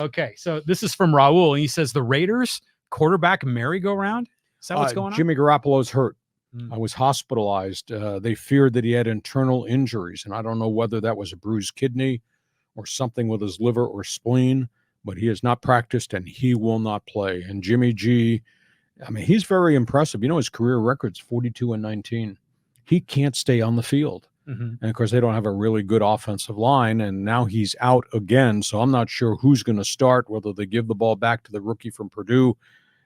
Okay, so this is from Raul, and he says the Raiders quarterback merry-go-round. Is that what's going on? Jimmy Garoppolo's hurt. Mm. I was hospitalized. They feared that he had internal injuries, and I don't know whether that was a bruised kidney or something with his liver or spleen, but he has not practiced, and he will not play. And Jimmy G, I mean, he's very impressive. You know, his career record's 42-19. He can't stay on the field. Mm-hmm. And, of course, they don't have a really good offensive line, and now he's out again, so I'm not sure who's going to start, whether they give the ball back to the rookie from Purdue,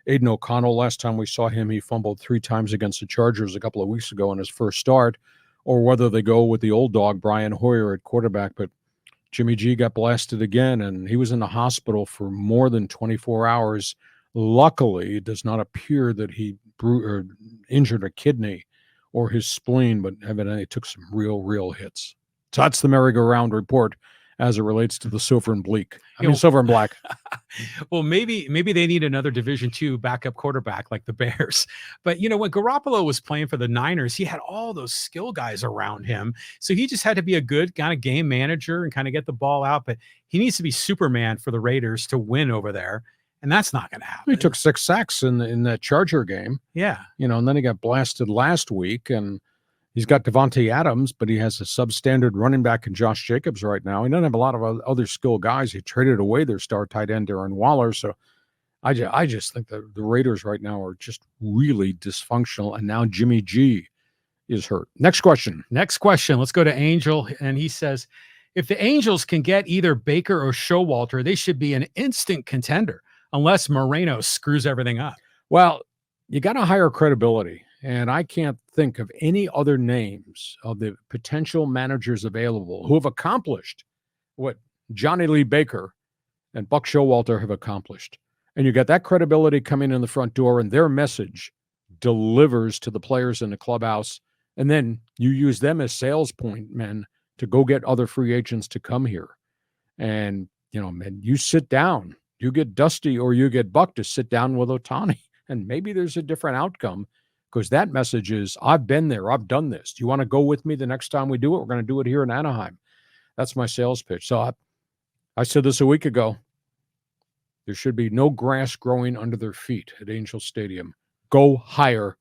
Aiden O'Connell. Last time we saw him, he fumbled 3 times against the Chargers a couple of weeks ago in his first start, or whether they go with the old dog, Brian Hoyer, at quarterback. But Jimmy G got blasted again, and he was in the hospital for more than 24 hours. Luckily, it does not appear that he injured a kidney or his spleen, but evidently took some real hits. So that's the merry-go-round report as it relates to the silver and bleak. Silver and black. Well, maybe they need another Division II backup quarterback like the Bears. But, when Garoppolo was playing for the Niners, he had all those skill guys around him. So he just had to be a good kind of game manager and kind of get the ball out. But he needs to be Superman for the Raiders to win over there. And that's not going to happen. He took 6 sacks in that Charger game. Yeah. And then he got blasted last week. And he's got Devontae Adams, but he has a substandard running back in Josh Jacobs right now. He doesn't have a lot of other skill guys. He traded away their star tight end, Darren Waller. So I just think the Raiders right now are just really dysfunctional. And now Jimmy G is hurt. Next question. Let's go to Angel. And he says, if the Angels can get either Baker or Showalter, they should be an instant contender, unless Moreno screws everything up. Well, you got to hire credibility. And I can't think of any other names of the potential managers available who have accomplished what Johnny Lee Baker and Buck Showalter have accomplished. And you got that credibility coming in the front door, and their message delivers to the players in the clubhouse. And then you use them as sales point men to go get other free agents to come here. And, man, you sit down. You get Dusty or you get Buck to sit down with Ohtani, and maybe there's a different outcome, because that message is, I've been there, I've done this. Do you want to go with me the next time we do it? We're going to do it here in Anaheim. That's my sales pitch. So I said this a week ago. There should be no grass growing under their feet at Angel Stadium. Go hire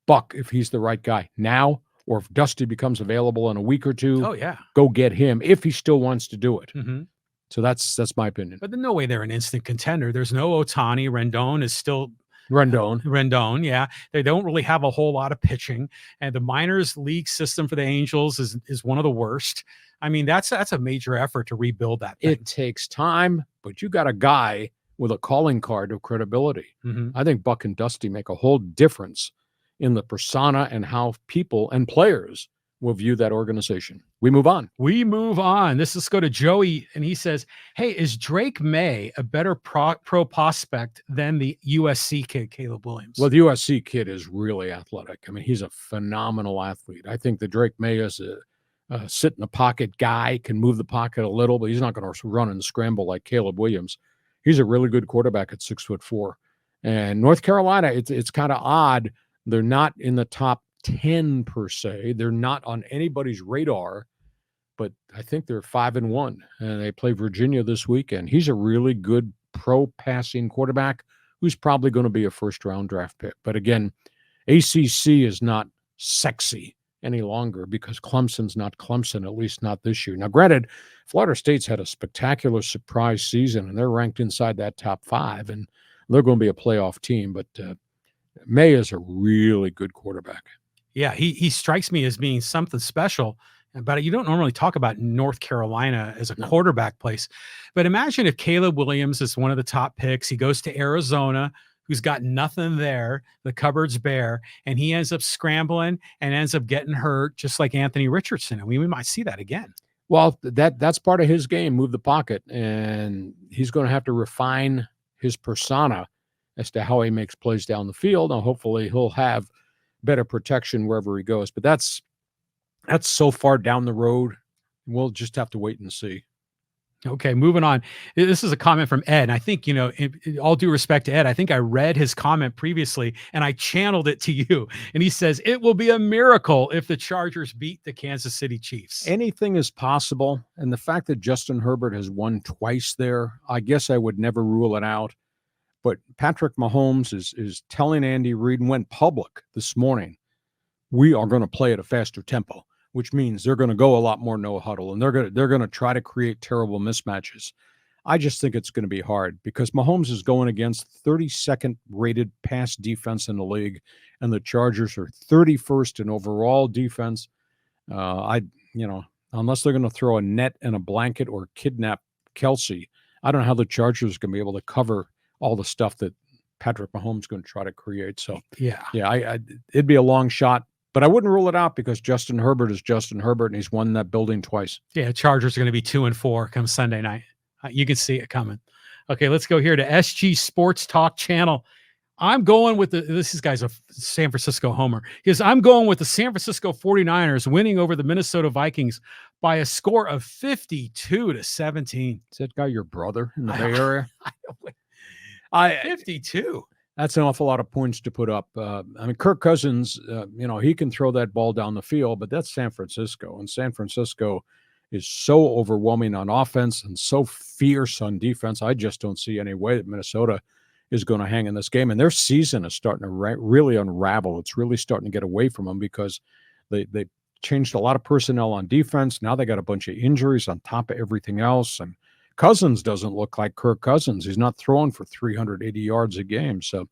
Buck if he's the right guy now, or if Dusty becomes available in a week or two. Oh, yeah. Go get him if he still wants to do it. Mm-hmm. So that's my opinion. But there's no way they're an instant contender. There's no Ohtani. Rendon is still Rendon, yeah. They don't really have a whole lot of pitching. And the minors league system for the Angels is one of the worst. I mean, that's a major effort to rebuild that thing. It takes time, but you got a guy with a calling card of credibility. Mm-hmm. I think Buck and Dusty make a whole difference in the persona and how people and players will view that organization. We move on. Let's go to Joey, and he says, hey, is Drake Maye a better pro prospect than the USC kid, Caleb Williams? Well, the USC kid is really athletic. I mean, he's a phenomenal athlete. I think that Drake Maye is a sit-in-the-pocket guy, can move the pocket a little, but he's not going to run and scramble like Caleb Williams. He's a really good quarterback at 6'4". And North Carolina, it's kind of odd. They're not in the top 10 per se. They're not on anybody's radar, but I think they're 5-1, and they play Virginia this weekend. He's a really good pro passing quarterback who's probably going to be a first-round draft pick. But again, ACC is not sexy any longer because Clemson's not Clemson, at least not this year. Now, granted, Florida State's had a spectacular surprise season, and they're ranked inside that top 5, and they're going to be a playoff team. But Maye is a really good quarterback. Yeah, he strikes me as being something special. But you don't normally talk about North Carolina as a quarterback place. But imagine if Caleb Williams is one of the top picks. He goes to Arizona, who's got nothing there. The cupboard's bare. And he ends up scrambling and ends up getting hurt, just like Anthony Richardson. And we might see that again. Well, that's part of his game, move the pocket. And he's going to have to refine his persona as to how he makes plays down the field. And hopefully he'll have better protection wherever he goes. But that's so far down the road. We'll just have to wait and see. Okay, moving on. This is a comment from Ed. And I think, in all due respect to Ed, I think I read his comment previously and I channeled it to you. And he says, it will be a miracle if the Chargers beat the Kansas City Chiefs. Anything is possible. And the fact that Justin Herbert has won twice there, I guess I would never rule it out. But Patrick Mahomes is telling Andy Reid and went public this morning, we are going to play at a faster tempo, which means they're going to go a lot more no huddle, and they're going to try to create terrible mismatches. I just think it's going to be hard because Mahomes is going against 32nd rated pass defense in the league, and the Chargers are 31st in overall defense. Unless they're going to throw a net and a blanket or kidnap Kelsey, I don't know how the Chargers are going to be able to cover all the stuff that Patrick Mahomes is going to try to create. So it'd be a long shot. But I wouldn't rule it out because Justin Herbert is Justin Herbert, and he's won that building twice. Yeah, Chargers are going to be 2-4 come Sunday night. You can see it coming. Okay, let's go here to SG Sports Talk Channel. I'm going with this guy's a San Francisco homer. I'm going with the San Francisco 49ers winning over the Minnesota Vikings by a score of 52-17. Is that guy your brother in the Bay Area? 52. That's an awful lot of points to put up. Kirk Cousins, he can throw that ball down the field, but that's San Francisco. And San Francisco is so overwhelming on offense and so fierce on defense. I just don't see any way that Minnesota is going to hang in this game. And their season is starting to really unravel. It's really starting to get away from them because they changed a lot of personnel on defense. Now they got a bunch of injuries on top of everything else. And Cousins doesn't look like Kirk Cousins. He's not throwing for 380 yards a game. So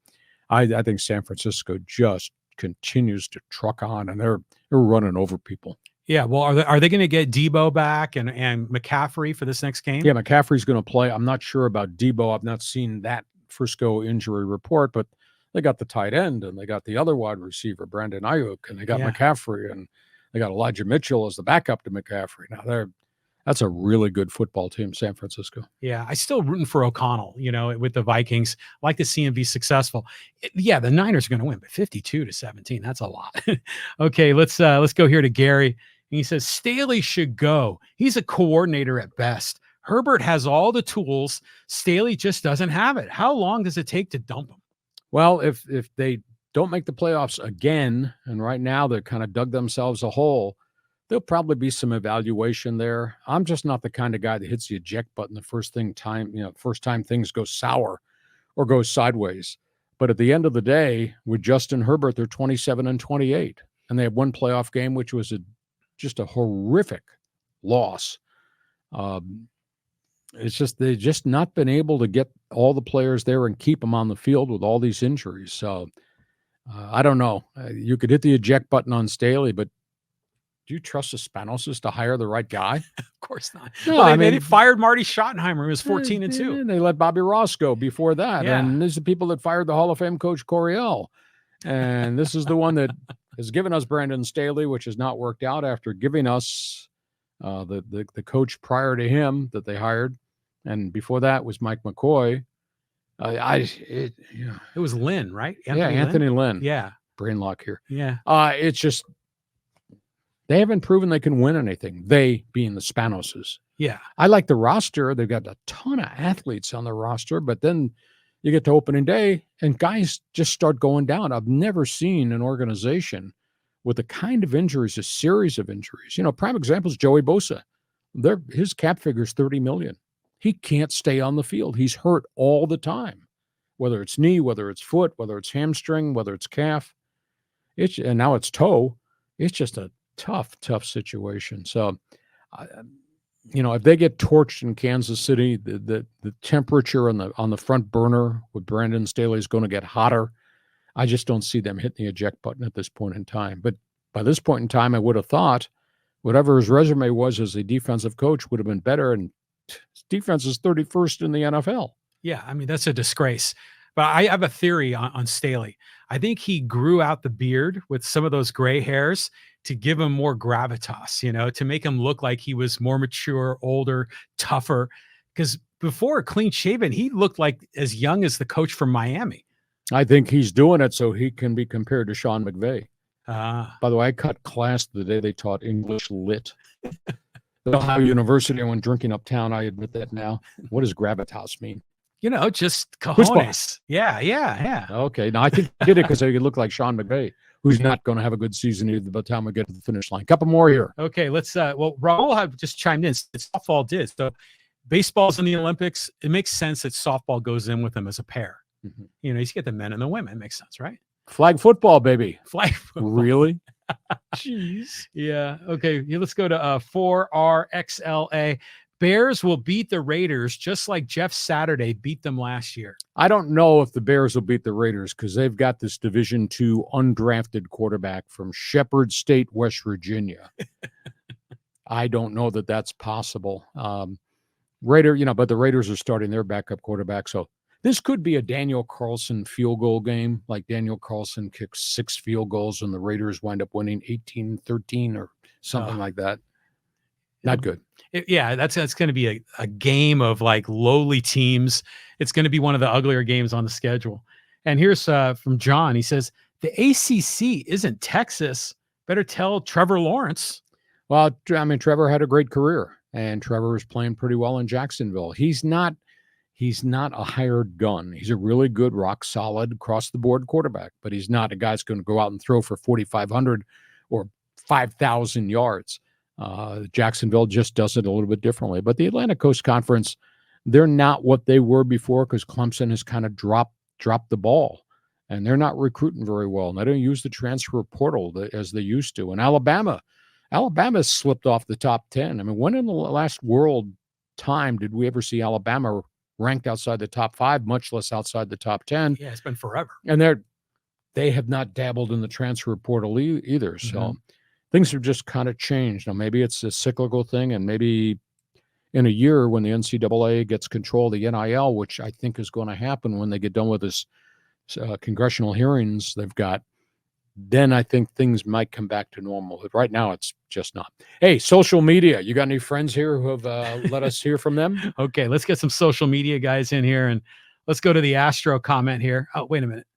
I think San Francisco just continues to truck on, and they're running over people. Yeah, well, are they going to get Debo back and McCaffrey for this next game? Yeah, McCaffrey's going to play. I'm not sure about Debo. I've not seen that Frisco injury report, but they got the tight end, and they got the other wide receiver, Brandon Ayuk, and they got McCaffrey, and they got Elijah Mitchell as the backup to McCaffrey. Now that's a really good football team, San Francisco. Yeah, I still rooting for O'Connell, with the Vikings. Like to see him be successful. The Niners are going to win, but 52-17, that's a lot. Okay, let's go here to Gary. And he says, Staley should go. He's a coordinator at best. Herbert has all the tools. Staley just doesn't have it. How long does it take to dump him? Well, if they don't make the playoffs again, and right now they're kind of dug themselves a hole, there'll probably be some evaluation there. I'm just not the kind of guy that hits the eject button the first time things go sour or go sideways. But at the end of the day, with Justin Herbert, they're 27-28, and they have one playoff game, which was just a horrific loss. It's just they've just not been able to get all the players there and keep them on the field with all these injuries. So I don't know. You could hit the eject button on Staley, but do you trust the Spanoses to hire the right guy? Of course not. No, they fired Marty Schottenheimer, who was 14-2. And they let Bobby Ross go before that. Yeah. And these are the people that fired the Hall of Fame coach Coryell. And this is the one that has given us Brandon Staley, which has not worked out after giving us the coach prior to him that they hired. And before that was Mike McCoy. It was Lynn, right? Anthony Lynn. Yeah. Brain lock here. Yeah. It's just, they haven't proven they can win anything, they being the Spanoses. Yeah. I like the roster. They've got a ton of athletes on the roster, but then you get to opening day and guys just start going down. I've never seen an organization with the kind of injuries, a series of injuries. Prime example is Joey Bosa. His cap figure is $30 million. He can't stay on the field. He's hurt all the time, whether it's knee, whether it's foot, whether it's hamstring, whether it's calf. And now it's toe. It's just a tough situation. So, if they get torched in Kansas City, the temperature on the front burner with Brandon Staley is going to get hotter. I just don't see them hitting the eject button at this point in time. But by this point in time, I would have thought whatever his resume was as a defensive coach would have been better. And his defense is 31st in the NFL. Yeah, that's a disgrace. But I have a theory on Staley. I think he grew out the beard with some of those gray hairs to give him more gravitas, to make him look like he was more mature, older, tougher. Because before clean shaven, he looked like as young as the coach from Miami. I think he's doing it so he can be compared to Sean McVay. By the way, I cut class the day they taught English lit. At Ohio University, I went drinking uptown. I admit that now. What does gravitas mean? Just Chutzpah. cojones. Yeah. Okay. Now, I think he did it because he could look like Sean McVay, who's not going to have a good season either by the time we get to the finish line. Couple more here. Okay, let's Raul have just chimed in. Softball did. So baseball's in the Olympics. It makes sense that softball goes in with them as a pair. Mhm. You get the men and the women. It makes sense, right? Flag football, baby. Flag football. Really? Jeez. Yeah. Okay. Let's go to 4RXLA. Bears will beat the Raiders just like Jeff Saturday beat them last year. I don't know if the Bears will beat the Raiders because they've got this Division II undrafted quarterback from Shepherd State, West Virginia. I don't know that that's possible. But the Raiders are starting their backup quarterback. So this could be a Daniel Carlson field goal game. Like Daniel Carlson kicks 6 field goals and the Raiders wind up winning 18-13 or something like that. Not good. That's going to be a game of like lowly teams. It's going to be one of the uglier games on the schedule. And here's from John. He says, the ACC isn't Texas. Better tell Trevor Lawrence. Well, I mean, Trevor had a great career, and Trevor is playing pretty well in Jacksonville. He's not a hired gun. He's a really good, rock solid, across the board quarterback, but he's not a guy that's going to go out and throw for 4,500 or 5,000 yards. Jacksonville just does it a little bit differently. But the Atlantic Coast Conference, they're not what they were before because Clemson has kind of dropped the ball, and they're not recruiting very well. And they don't use the transfer portal as they used to. And Alabama slipped off the top 10. I mean, when in the last world time did we ever see Alabama ranked outside the top 5, much less outside the top 10? Yeah, it's been forever. And they have not dabbled in the transfer portal either. So things have just kind of changed. Now, maybe it's a cyclical thing, and maybe in a year when the NCAA gets control of the NIL, which I think is going to happen when they get done with this congressional hearings they've got, then I think things might come back to normal. But right now, it's just not. Hey, social media. You got any friends here who have let us hear from them? Okay, let's get some social media guys in here, and let's go to the Astro comment here. Oh, wait a minute.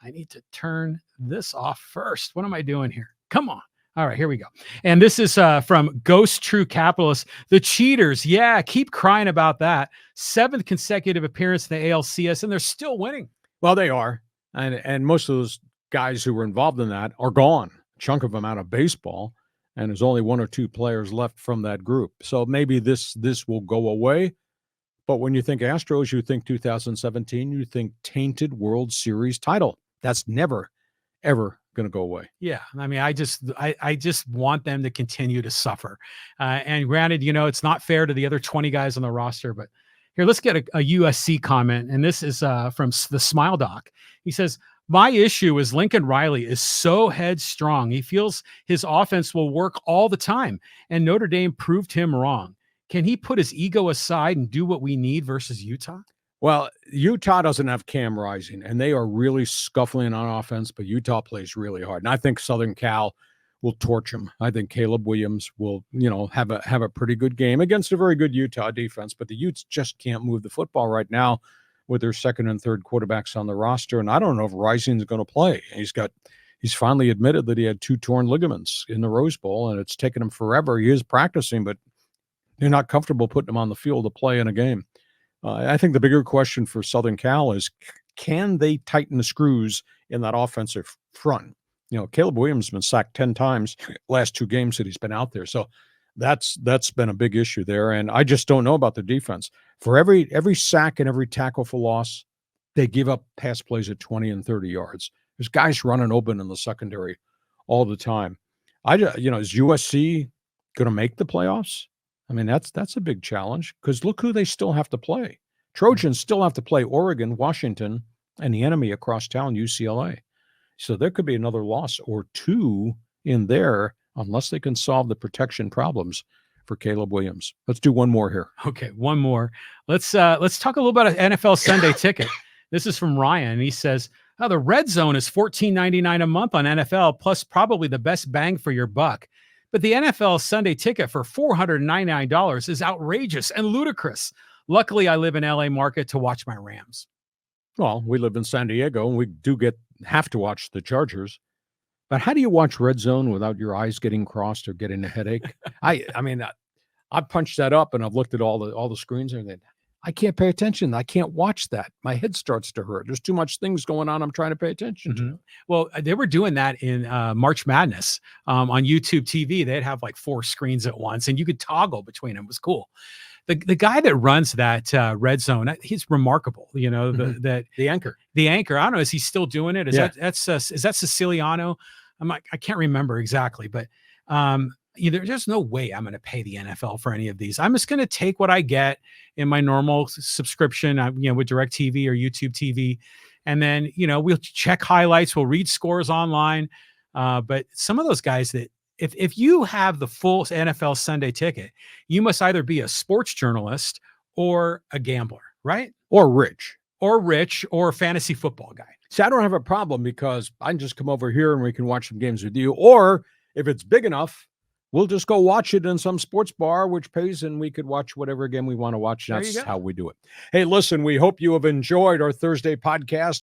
I need to turn this off first. What am I doing here? Come on. All right, here we go. And this is from Ghost True Capitalist. The cheaters, keep crying about that. 7th consecutive appearance in the ALCS, and they're still winning. Well, they are. And most of those guys who were involved in that are gone. A chunk of them out of baseball, and there's only 1 or 2 players left from that group. So maybe this will go away. But when you think Astros, you think 2017, you think tainted World Series title. That's never, ever going to go away. Yeah. I mean, I just want them to continue to suffer. And granted, it's not fair to the other 20 guys on the roster, but here, let's get a USC comment. And this is from the Smile Doc. He says, my issue is Lincoln Riley is so headstrong. He feels his offense will work all the time, and Notre Dame proved him wrong. Can he put his ego aside and do what we need versus Utah? Well, Utah doesn't have Cam Rising, and they are really scuffling on offense, but Utah plays really hard. And I think Southern Cal will torch them. I think Caleb Williams will, have a pretty good game against a very good Utah defense, but the Utes just can't move the football right now with their second and third quarterbacks on the roster. And I don't know if Rising's going to play. He's finally admitted that he had 2 torn ligaments in the Rose Bowl, and it's taken him forever. He is practicing, but they're not comfortable putting him on the field to play in a game. I think the bigger question for Southern Cal is, can they tighten the screws in that offensive front? Caleb Williams has been sacked 10 times last 2 games that he's been out there. So that's been a big issue there. And I just don't know about the defense. For every sack and every tackle for loss, they give up pass plays at 20 and 30 yards. There's guys running open in the secondary all the time. Is USC going to make the playoffs? I mean, that's a big challenge because look who they still have to play. Trojans still have to play Oregon, Washington, and the enemy across town, UCLA. So there could be another loss or 2 in there unless they can solve the protection problems for Caleb Williams. Let's do one more here. Okay, one more. Let's talk a little about an NFL Sunday ticket. This is from Ryan. He says, the red zone is $14.99 a month on NFL, plus probably the best bang for your buck. But the NFL Sunday ticket for $499 is outrageous and ludicrous. Luckily, I live in LA market to watch my Rams. Well, we live in San Diego, and we do have to watch the Chargers. But how do you watch Red Zone without your eyes getting crossed or getting a headache? I mean, I've punched that up and I've looked at all the screens and everything. I can't pay attention. I can't watch that. My head starts to hurt. There's too much things going on I'm trying to pay attention to. Well, they were doing that in March Madness on YouTube TV. They'd have like 4 screens at once, and you could toggle between them. It was cool. The guy that runs that Red Zone, he's remarkable. You know, the anchor. The anchor. I don't know. Is he still doing it? Is that Siciliano? I can't remember exactly, but there's no way I'm going to pay the NFL for any of these. I'm just going to take what I get in my normal subscription, with DirecTV or YouTube TV. And then, we'll check highlights, we'll read scores online. But some of those guys that if you have the full NFL Sunday ticket, you must either be a sports journalist or a gambler, right? Or rich or a fantasy football guy. See, I don't have a problem because I can just come over here and we can watch some games with you. Or if it's big enough, we'll just go watch it in some sports bar, which pays, and we could watch whatever game we want to watch. That's how we do it. Hey, listen, we hope you have enjoyed our Thursday podcast.